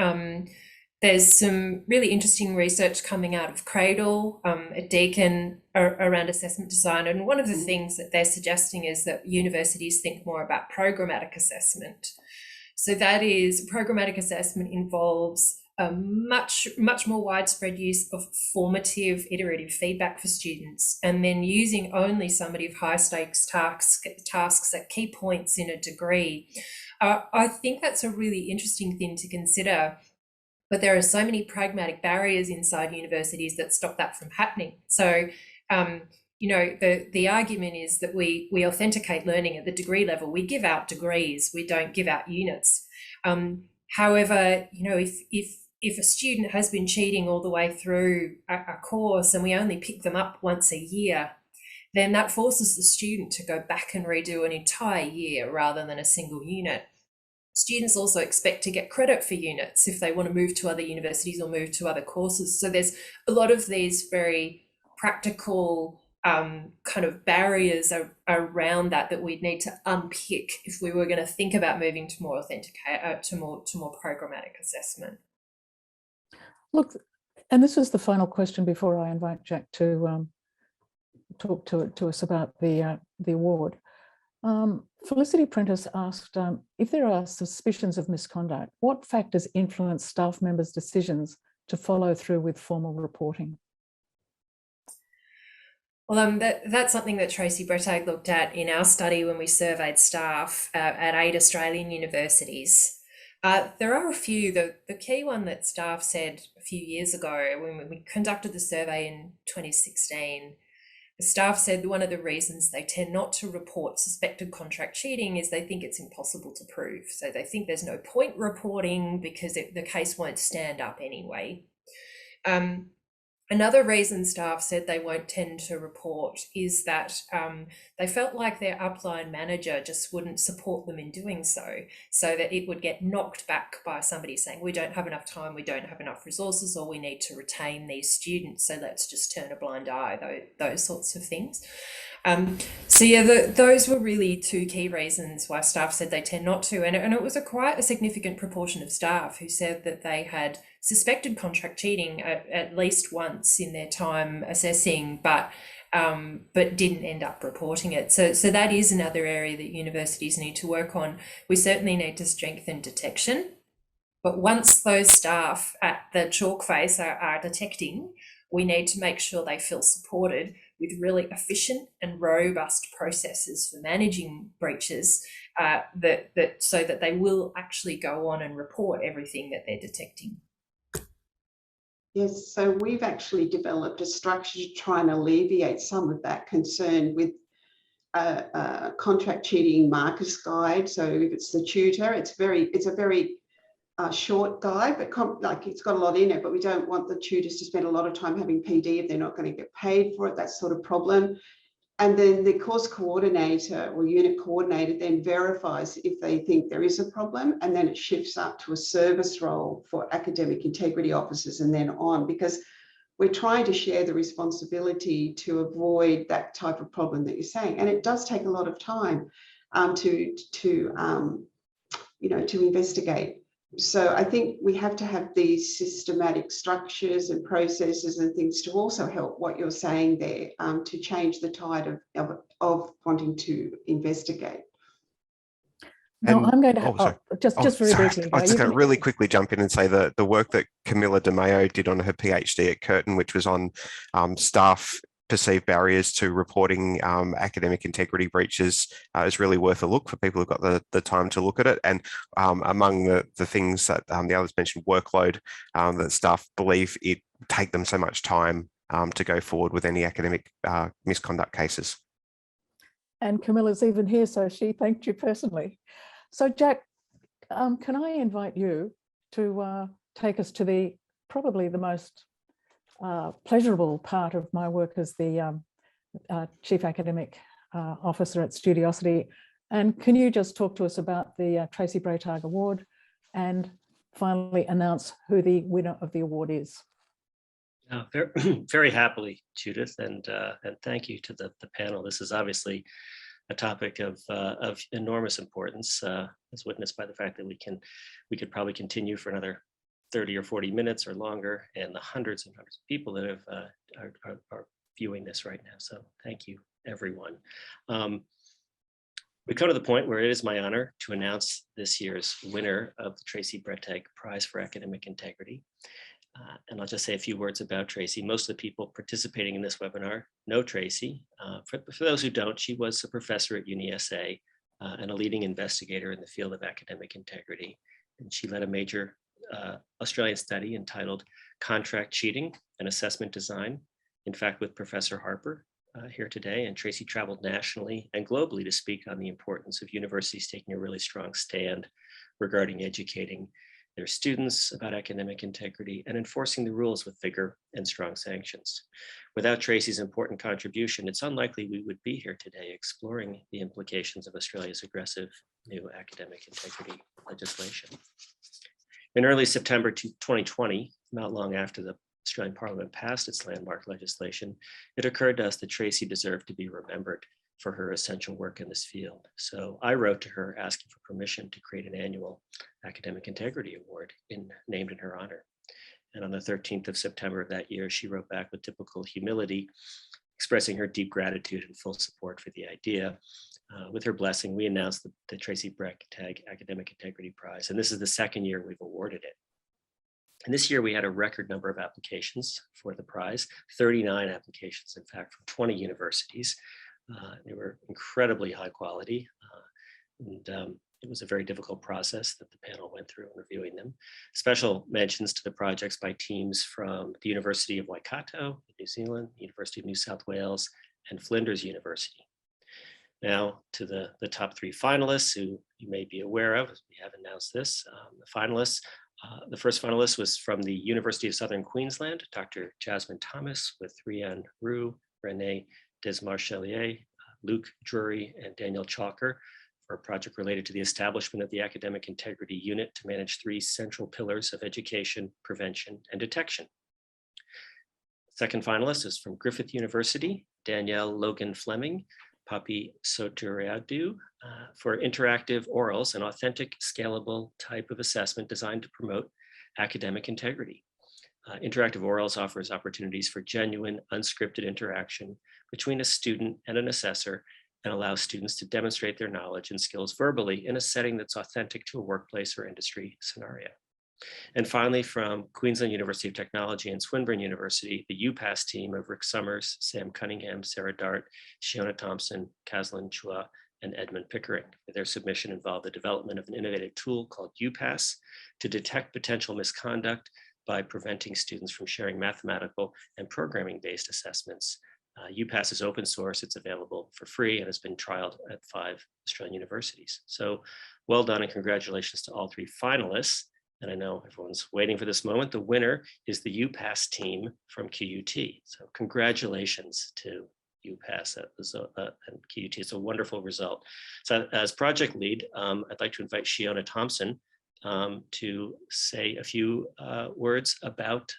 Speaker 4: there's some really interesting research coming out of Cradle at Deakin around assessment design. And one of the things that they're suggesting is that universities think more about programmatic assessment. So that is, programmatic assessment involves a much more widespread use of formative iterative feedback for students, and then using only summative high stakes tasks at key points in a degree. I think that's a really interesting thing to consider, but there are so many pragmatic barriers inside universities that stop that from happening. So, the argument is that we authenticate learning at the degree level. We give out degrees, we don't give out units. However, if a student has been cheating all the way through a course and we only pick them up once a year, then that forces the student to go back and redo an entire year rather than a single unit. Students also expect to get credit for units if they want to move to other universities or move to other courses. So there's a lot of these very practical kind of barriers around that we'd need to unpick if we were going to think about moving to more authentic, to more programmatic assessment.
Speaker 1: Look, and this is the final question before I invite Jack to talk to us about the award. Felicity Prentice asked, if there are suspicions of misconduct, what factors influence staff members' decisions to follow through with formal reporting?
Speaker 4: Well, that's something that Tracey Bretag looked at in our study when we surveyed staff at 8 Australian universities. There are a few. The key one that staff said a few years ago when we conducted the survey in 2016, the staff said one of the reasons they tend not to report suspected contract cheating is they think it's impossible to prove. So they think there's no point reporting because the case won't stand up anyway. Another reason staff said they won't tend to report is that they felt like their upline manager just wouldn't support them in doing so that it would get knocked back by somebody saying, we don't have enough time, we don't have enough resources, or we need to retain these students, so let's just turn a blind eye, those sorts of things. So yeah, those were really two key reasons why staff said they tend not to, and it was quite a significant proportion of staff who said that they had suspected contract cheating at least once in their time assessing, but didn't end up reporting it. So that is another area that universities need to work on. We certainly need to strengthen detection, but once those staff at the chalk face are detecting, we need to make sure they feel supported with really efficient and robust processes for managing breaches so that they will actually go on and report everything that they're detecting.
Speaker 3: Yes, so we've actually developed a structure to try and alleviate some of that concern with a contract cheating markers guide. So if it's the tutor, it's a very short guide, but it's got a lot in it, but we don't want the tutors to spend a lot of time having PD if they're not going to get paid for it, that sort of problem. And then the course coordinator or unit coordinator then verifies if they think there is a problem, and then it shifts up to a service role for academic integrity officers and then on, because we're trying to share the responsibility to avoid that type of problem that you're saying. And it does take a lot of time to investigate. So I think we have to have these systematic structures and processes and things to also help what you're saying there, to change the tide of wanting to investigate.
Speaker 1: Now, I'm going to just very briefly.
Speaker 2: I was just going to really quickly jump in and say that the work that Camilla De Mayo did on her PhD at Curtin, which was on staff perceived barriers to reporting academic integrity breaches, is really worth a look for people who've got the time to look at it. And among the things that the others mentioned, workload, that staff believe it take them so much time to go forward with any academic misconduct cases.
Speaker 1: And Camilla's even here, so she thanked you personally. So Jack, can I invite you to take us to probably the most pleasurable part of my work as the Chief Academic Officer at Studiosity. And can you just talk to us about the Tracey Bretag Award and finally announce who the winner of the award is?
Speaker 5: Very, very happily, Judyth, and thank you to the panel. This is obviously a topic of enormous importance, as witnessed by the fact that we could probably continue for another 30 or 40 minutes or longer, and the hundreds and hundreds of people that are viewing this right now. So thank you, everyone. We come to the point where it is my honor to announce this year's winner of the Tracey Bretag Prize for Academic Integrity. And I'll just say a few words about Tracy. Most of the people participating in this webinar know Tracy. For those who don't, she was a professor at UniSA and a leading investigator in the field of academic integrity. And she led a major Australian study entitled Contract Cheating and Assessment Design, in fact, with Professor Harper here today. And Tracy traveled nationally and globally to speak on the importance of universities taking a really strong stand regarding educating their students about academic integrity and enforcing the rules with vigor and strong sanctions. Without Tracy's important contribution, it's unlikely we would be here today exploring the implications of Australia's aggressive new academic integrity legislation. In early September 2020, not long after the Australian Parliament passed its landmark legislation, it occurred to us that Tracy deserved to be remembered for her essential work in this field. So I wrote to her asking for permission to create an annual Academic Integrity Award named in her honor. And on the 13th of September of that year, she wrote back with typical humility, expressing her deep gratitude and full support for the idea. With her blessing, we announced the Tracey Bretag Academic Integrity Prize, and this is the second year we've awarded it. And this year we had a record number of applications for the prize, 39 applications, in fact, from 20 universities. They were incredibly high quality, and it was a very difficult process that the panel went through in reviewing them. Special mentions to the projects by teams from the University of Waikato in New Zealand, the University of New South Wales, and Flinders University. Now to the top 3 finalists who you may be aware of, as we have announced this. The finalists, the first finalist was from the University of Southern Queensland, Dr. Jasmine Thomas, with Rian Roux, Renee Desmarchelier, Luke Drury, and Daniel Chalker, for a project related to the establishment of the Academic Integrity Unit to manage 3 central pillars of education, prevention, and detection. Second finalist is from Griffith University, Danielle Logan Fleming, Papi Sotureadu, for interactive orals, an authentic, scalable type of assessment designed to promote academic integrity. Interactive orals offers opportunities for genuine, unscripted interaction between a student and an assessor, and allows students to demonstrate their knowledge and skills verbally in a setting that's authentic to a workplace or industry scenario. And finally, from Queensland University of Technology and Swinburne University, the UPass team of Rick Summers, Sam Cunningham, Sarah Dart, Shiona Thompson, Caslin Chua, and Edmund Pickering. Their submission involved the development of an innovative tool called UPass to detect potential misconduct by preventing students from sharing mathematical and programming-based assessments. UPass is open source, it's available for free, and has been trialed at 5 Australian universities. So well done, and congratulations to all 3 finalists. And I know everyone's waiting for this moment. The winner is the UPass team from QUT. So congratulations to UPass and QUT. It's a wonderful result. So as project lead, I'd like to invite Shiona Thompson to say a few words about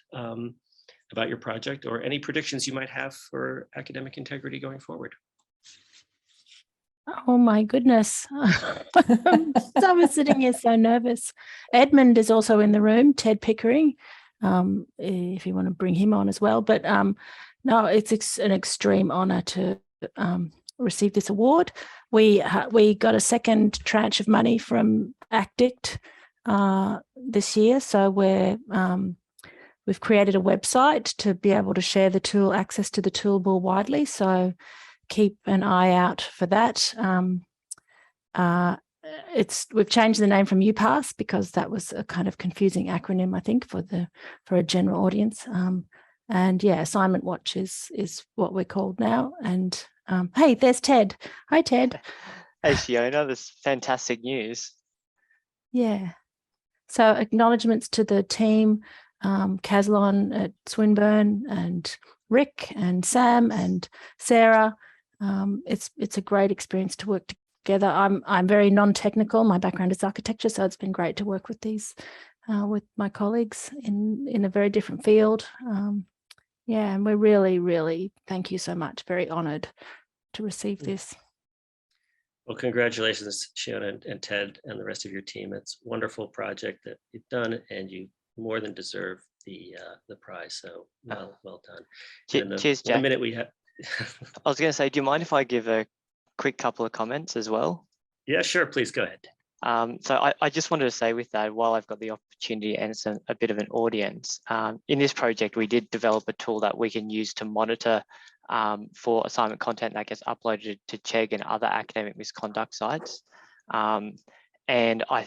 Speaker 5: your project, or any predictions you might have for academic integrity going forward.
Speaker 6: Oh my goodness. I was sitting here so nervous. Edmund is also in the room, Ted Pickering, if you want to bring him on as well. But no, it's an extreme honour to receive this award. We got a second tranche of money from ACDICT this year. So we've created a website to be able to share the tool, access to the tool more widely. So keep an eye out for that. We've changed the name from UPass because that was a kind of confusing acronym, I think, for a general audience. And yeah, Assignment Watch is what we're called now. And hey, there's Ted. Hi, Ted.
Speaker 7: Hey, Shiona, this is fantastic news.
Speaker 6: Yeah. So acknowledgements to the team, Caslin at Swinburne, and Rick and Sam and Sarah. It's a great experience to work together. I'm very non-technical. My background is architecture, so it's been great to work with with my colleagues in a very different field. Yeah, and we're really, thank you so much. Very honoured to receive this.
Speaker 5: Well, congratulations, Shiona and Ted and the rest of your team. It's a wonderful project that you've done, and you more than deserve the prize. So well done.
Speaker 7: Cheers, Jack.
Speaker 5: 1 minute we have.
Speaker 7: I was going to say, do you mind if I give a quick couple of comments as well?
Speaker 5: Yeah, sure. Please go ahead.
Speaker 7: So I just wanted to say with that, while I've got the opportunity and it's a bit of an audience, in this project, we did develop a tool that we can use to monitor for assignment content that gets uploaded to CHEG and other academic misconduct sites. And I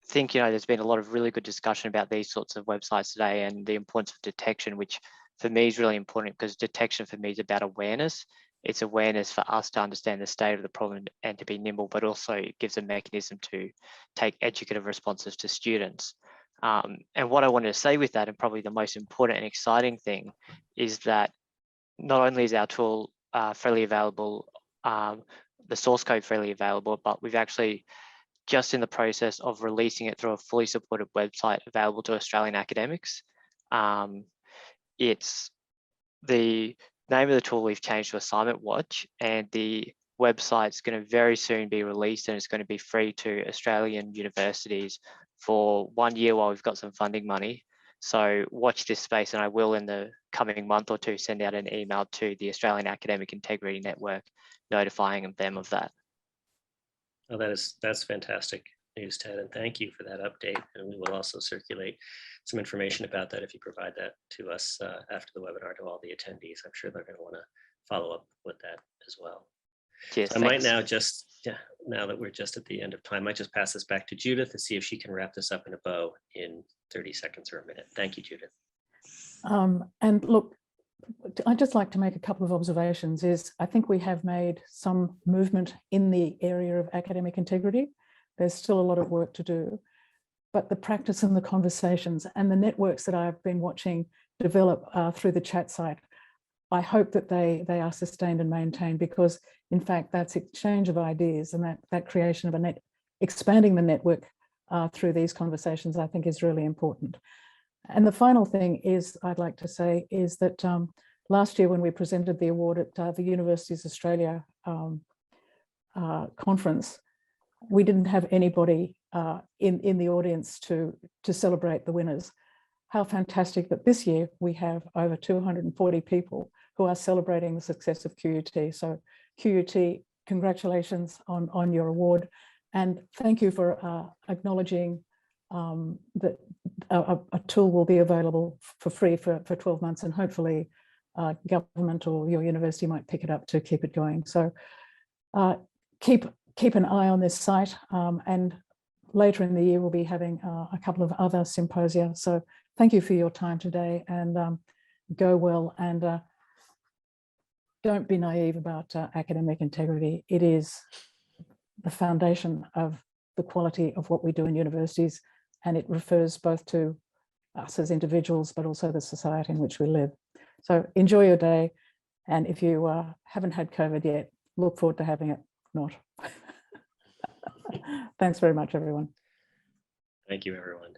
Speaker 7: think, there's been a lot of really good discussion about these sorts of websites today and the importance of detection, which for me is really important, because detection for me is about awareness. It's awareness for us to understand the state of the problem and to be nimble, but also it gives a mechanism to take educative responses to students. And what I wanted to say with that, and probably the most important and exciting thing, is that not only is our tool freely available, the source code freely available, but we've actually just in the process of releasing it through a fully supported website available to Australian academics. It's the name of the tool we've changed to Assignment Watch, and the website's going to very soon be released, and it's going to be free to Australian universities for 1 year while we've got some funding money. So watch this space, and I will in the coming month or two, send out an email to the Australian Academic Integrity Network, notifying them of that.
Speaker 5: Oh, that's fantastic news, Ted, and thank you for that update. And we will also circulate some information about that if you provide that to us after the webinar to all the attendees. I'm sure they're going to want to follow up with that as well.
Speaker 7: Cheers,
Speaker 5: So I might now now that we're just at the end of time, I might just pass this back to Judyth and see if she can wrap this up in a bow in 30 seconds or a minute. Thank you, Judyth.
Speaker 1: And look, I'd just like to make a couple of observations. I think we have made some movement in the area of academic integrity. There's still a lot of work to do, but the practice and the conversations and the networks that I've been watching develop through the chat site, I hope that they are sustained and maintained, because in fact, that's exchange of ideas and that creation of expanding the network through these conversations, I think is really important. And the final thing is, I'd like to say is that last year when we presented the award at the Universities Australia conference, we didn't have anybody in the audience to celebrate the winners. How fantastic that this year we have over 240 people who are celebrating the success of QUT. So QUT, congratulations on your award, and thank you for acknowledging that a tool will be available for free for 12 months, and hopefully government or your university might pick it up to keep it going. So keep an eye on this site, and later in the year we'll be having a couple of other symposia. So thank you for your time today, and go well, and don't be naive about academic integrity. It is the foundation of the quality of what we do in universities, and it refers both to us as individuals, but also the society in which we live. So enjoy your day, and if you haven't had COVID yet, look forward to having it not. Thanks very much, everyone.
Speaker 5: Thank you, everyone.